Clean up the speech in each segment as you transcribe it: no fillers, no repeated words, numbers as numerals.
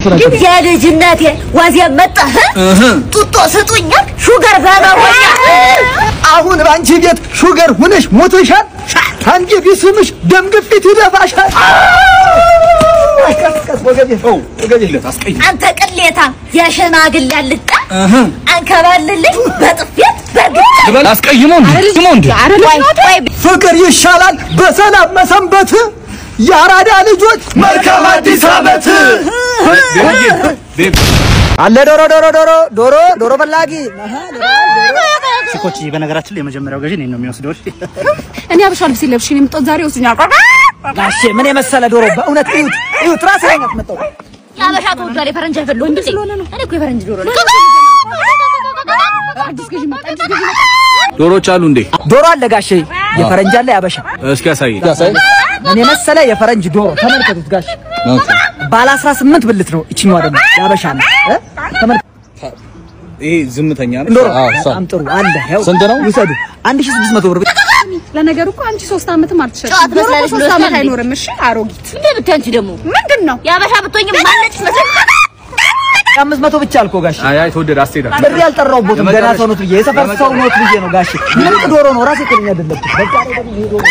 يا لجناتي وازي مطه ጡጦ ስጡኛ ሹገር ባባወኛ አሁን ባንቺ ቤት ሹገር ሆነሽ ሞተሻል አንቺ ቢስምሽ ደም ግፊት ይደፋሻል አንተ ቅሌታ የሽማግሌ አልጣ አንከባልልኝ በጥፊት በግድ አስቀይሞ እንዴ ፍቅር ይሻላል በሰላም መሰንበት ያራዳ ልጆች መልካም አዲስ አመት አለ ዶሮ በላጊ ሲኮቺ በነገራችን ላይ የመጀመሪያው ገዢ ነው የሚወስደው እኔ አብሻል ሲለብሽ ነው የምጠው ዛሬ ወስኛል ጋሼ ምን የመሰለ ዶሮ በእውነት እዩ ትራስ ላይ መጣው ያበሻ ተወዳለ ፈረንጅ አይፈልው እንዴ ስለሆነ ነው እኔ እኮ የፈረንጅ ዶሮ ነው አዲስ ገዢ መጣ ዶሮች አሉ እንዴ ዶሮ አለ ጋሼ የፈረንጅ አለ ያበሻ እስኪ ያሳይ ምን የመሰለ የፈረንጅ ዶሮ ተመልከቱት ጋሼ ባለ 18 ብልት ነው እቺኛው ደግሞ ያበሻ ነው ተመልከቱ ይሄ ዝምተኛ ነው ዶሮ በጣም ጥሩ አለ ያው ስንት ነው ይሰዱ 1600 ብር ለነገሩ እኮ አንቺ 3 አመት ማርትሽ ዶሮ 3 አመት አይኖርም እሺ አሮጊት እንዴ ብታንቺ ደግሞ ምንድነው ያበሻ ብትሆኝ ማለች መስል 500 ብቻ አልኮ ጋሼ አይ ተወደደ አስተዳ ብር ያልጠራውበትም ገና ሰው ነው ብዬ የሰፈር ሰው ነው ብዬ ነው ጋሼ ምን ዶሮ ነው ራሴ ኮልኛ አይደለም በቃ ደግሞ ይሄ ዶሮ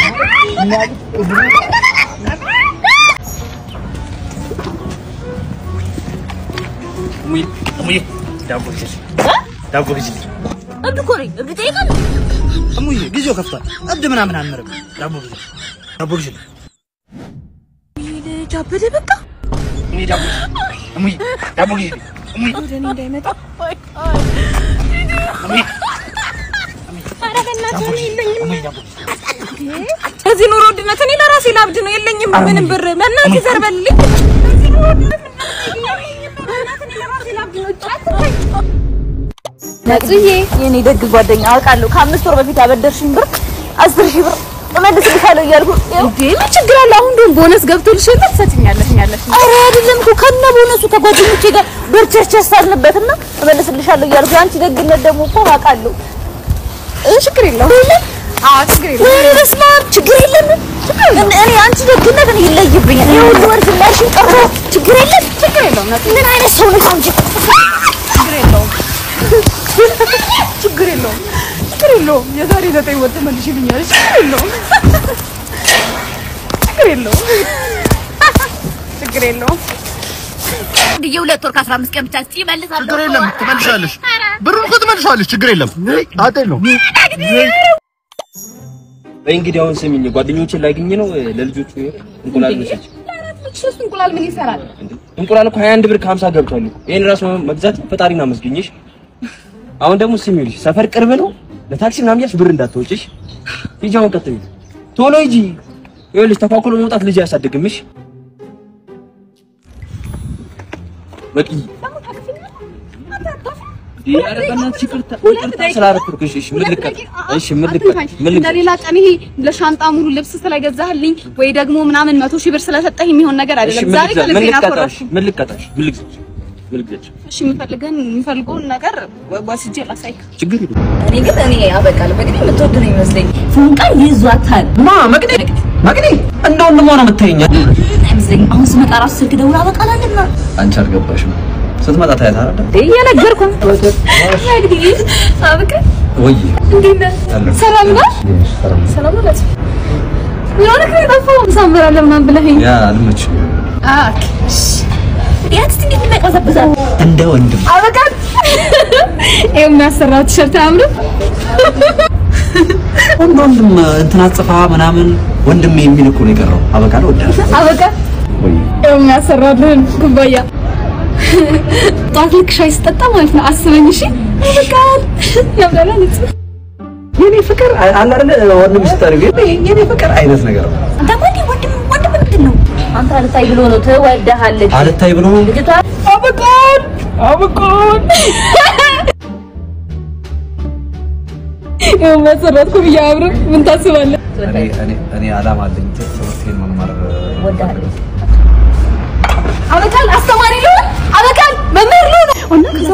ሙይ ዳቦ ልጅ እብኮሪ እብጠይቃ ሙይ ጊዜው ከፍቷል እብድ ምናምን አንመረም ዳቦ ልጅ ጃበደ በቃ ሙይ ዳቦ ልጅ ሙይ ወደኔ እንዳይመጣ እዚህ ኑሮ ውድነት እኔ ለራሴ ላብድ ነው የለኝም ምንም ብር እናንተ ዘርበልኝ ነጥዬ የኔ ደግ ጓደኛ አውቃለሁ ከ5 ወር በፊት አበደርሽኝ ብር 10000 ብር እመልስልሻለሁ እያልኩ እንዴ ምን ችግር አለ አሁን ደግሞ ቦነስ ገብቶልሽ ተሰጥኛለሽ አረ አይደለም እኮ ከነ ቦነሱ ከጓደኞቼ ጋር በርቸርቸስ አልነበትና እመልስልሻለሁ እያልኩ አንቺ ደግነት ደግሞ እኮ አውቃለሁ ችግር የለውም ችግር የለውም በስመ አብ ችግር የለም እኔ አንቺ ደግነት እኔ ይለይብኛል ይሁን ወርድ ላሽ ቀርቶ ችግር የለም ምን አይነት ሰው ነሽ አንቺ ችግር የለውም የዛሬ 9 ወጥ መልሽልኛል ችግር የለውም የሁለት ወር ከ15 ቀን ብቻ ይመልሳል ችግር የለም ትመልሻለሽ ብሩን እኮ ትመልሻለሽ ችግር የለም አጥሎ እንግዲህ አሁን ስሚኝ ጓደኞቼን ላግኝ ነው ለልጆቹ እንቁላል መስጭ ሶስት እንቁላል ምን ይሰራል እንቁላል እኮ 21 ብር ከ50 ገብቷል ይሄን ራስ መግዛት ፈጣሪና መስገኝሽ አሁን ደግሞ ስሚልሽ ሰፈር ቅርብ ነው ለታክሲ ምናምን ያሽ ብር እንዳትወጪሽ ሂጂውን ቀጥይ ቶሎ ሂጂ ይኸውልሽ ተፋኩሎ መውጣት ልጅ ያሳድግምሽ በቂ ያረጋናት ይቅርታ ወጥርታ ስላረፍኩሽ እሺ ምን ለሌላ ቀን ይሄ ለሻንጣ ሙሉ ልብስ ስለገዛህልኝ ወይ ደግሞ ምናምን 100,000 ብር ስለሰጠኝ የሚሆን ነገር አይደለም ዛሬ ከልቤና ኮራሽ ምን ልቀጣሽ እሺ የሚፈልገውን ነገር ወስጄ ላሳይክ ችግር የለም እኔ ግን አበቃል መግኔ የምትወድ ነው ይመስለኝ ፉንቃ ይዟታል መግኔ እንደው እንደሆነ የምታየኛ አይመስለኝ አሁን ስመጣ ራስ ስልክ ደውላ አበቃላለና አንቺ አልገባሽም ስትመጣ ታያታ አይደል እየነገርኩ መግኔ አበቃ ወይ እንዴት ሰላም ነው ሰላም ነው ምን ነው ከፈው ሳምራለ ምናምን ብለኸኝ ያ አልመች ያት እንዴት የሚቀዘብዛል እንደ ወንድም አበቃ የሚያሰራው ቲሸርት አምሩ ወንድም እንትና ጽፋ ምናምን ወንድም የሚል እኮ ነው የቀረው አበቃ ነው አበቃ ወይ የሚያሰራልን ኩባያ ጣልክ ሻይ ስጠጣ ማለት ነው አስበኝ እሺ አበቃ ያብላል የኔ ፍቅር አለ አይደል ወንድም ስታርግ የኔ ፍቅር አይነት ነገር ነው አንተ ወንድም ምንድን ነው አንተ አልታይ ብሎ ነው ተወደሃለች አልታይ ብሎ ነው ልጅቷ አበቃን የማሰራትኩ ቢያብር ምን ታስባለህ እኔ አላማ አለኝ ትምህርቴን መማር ወዳለሁ አበቃን አስተማሪ ነው አበቃን መምህር ነው እና ከዛ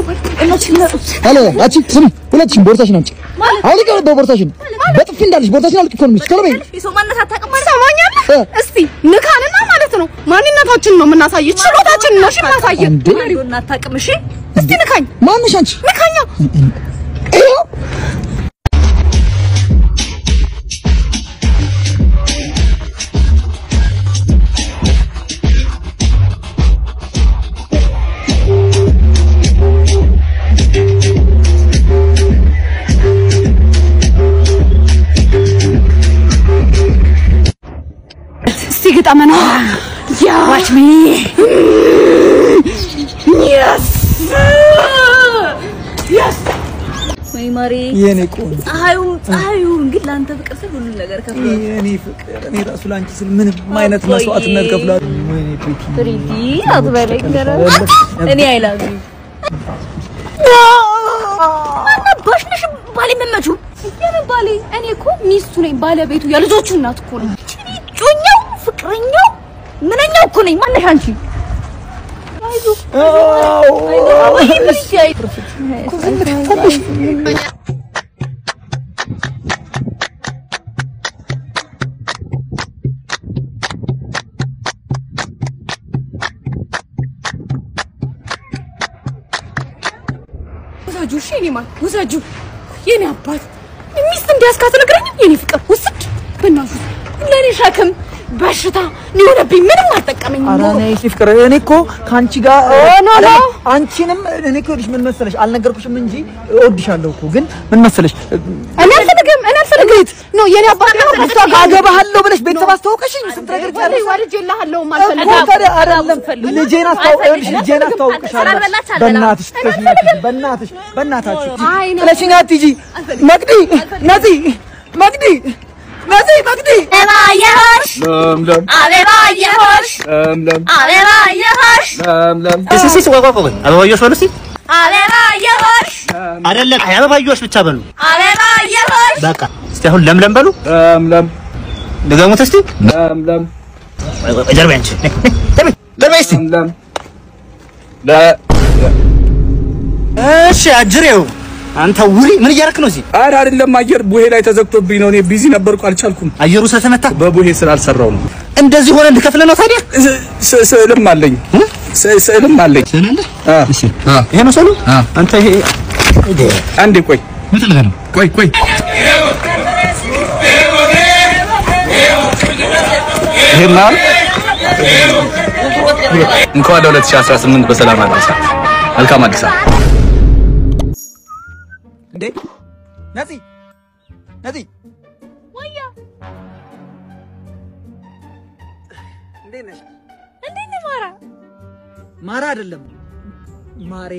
ሄሎ አቺ ስሚ ሁለትሽን ቦርሳሽን አምጪ አውልቂ ቦርሳሽን በጥፊ እንዳልሽ ቦርሳሽን አውልቂ ኮርምሽ ቶሎ በይ ሰው ማንነት አታውቅም ማለት ሰማኛለህ እስቲ ንካንና ማለት ነው ማንነታችንን ነው የምናሳየው ችሎታችንን ነው የምናሳየው ማንነት አታውቅም እሺ እስቲ ንካኝ ማንሽ አንቺ ንካኛ ገጣመና ያ watch me yes yes ወይ ማሪ የኔ ቆንጆ አዩ እንግዲህ ላንተ ፍቅር ስል ሁሉ ነገር ከፍሏል የኔ ፍቅር እኔ ራሱ ላንቺ ስል ምንም አይነት መስዋዕትነት ከፍላለሁ ወይኔ ፕሪቲ አትበለኝ ገረ እኔ አይ ላቭ ዩ አናባሽ ነሽ ባሌ መመቹ የኔ ባሌ እኔ እኮ ሚስቱ ነኝ ባለቤቱ የልጆቹ እናት እኮ ነኝ ጮኛው ፍቅረኛው ምንኛው እኮ ነኝ ማነሽ አንቺ አይዞህ ውሰጁ እሺ የኔ ማን ውሰጁ የኔ አባት ሚስት እንዲያስካት ነግረኝ የኔ ፍቅር ውሰድ በእናትህ ለኔ ሸክም በሽታ ሊሆነብኝ ምንም አልጠቀመኝ ኧረ ነይ ፍቅር እኔ እኮ ካንቺ ጋር አንቺንም እኔ እኮ ልጅ ምን መሰለሽ አልነገርኩሽም እንጂ እወድሻለሁ እኮ ግን ምን መሰለሽ እኔ አልፈልግም ነው የኔ አባት ነው አገባሃለሁ ብለሽ ቤተሰብ አስተዋውቀሽኝ ስንት ነገር ታዲያ ወድጄልሃለሁ ማልፈልግ ታዲያ አይደለም ልጄን አስተዋውቀሻለሁ በእናታችሁ ጥለሽኝ አትሂጂ መቅዲ መቅዲ አበባ የሆሽ ለምለም አበባ የሆሽ ለምለም አበባ የሆሽ ለምለም እሺ ቆይ አበባዮሽ በሉ እስኪ አበባ የሆሽ አይደለም አበባዮሽ ብቻ በሉ አበባ የሆሽ በቃ እስቲ አሁን ለምለም በሉ ለምለም ደጋሙት እስቲ ለምለም ጀርባ አንቺ ጀርባ እስቲ ለምለም እሺ አጅሬው አንተ ውሪ ምን እያደረክ ነው እዚህ? ኧረ አይደለም አየር ቡሄ ላይ ተዘግቶብኝ ነው። እኔ ቢዚ ነበርኩ አልቻልኩም። አየሩ ስለተመታ በቡሄ ስላልሰራው ነው። እንደዚህ ሆነ ልከፍለ ነው ታዲያ? ስዕልም አለኝ ስዕልም አለኝ። እሺ ይሄ ነው ሰሉ አንተ ይሄ አንዴ ቆይ ምን ትልገ ነው? ቆይ ይሄማ እንኳን ለ2018 በሰላም አደረሰ። መልካም አዲስ አበባ እንዴ ነፂ ወያ እንዴት ነሽ? እንዴት ነው ማራ አይደለም ማሬ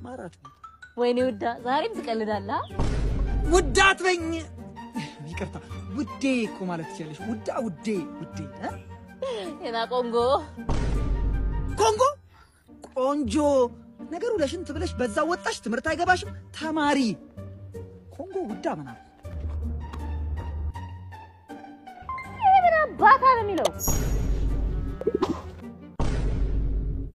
ማራት ወይኔ ውዳ ዛሬም ትቀልዳለህ ውዳ አትበኝ ይቅርታ ውዴ እኮ ማለት ትችያለሽ ውዴ የና ቆንጆ ነገሩ ለሽንት ብለሽ በዛ ወጣሽ ትምህርት አይገባሽም ተማሪ ኮንጎ ውዳ ምናምን ምን አባታ ነው የሚለው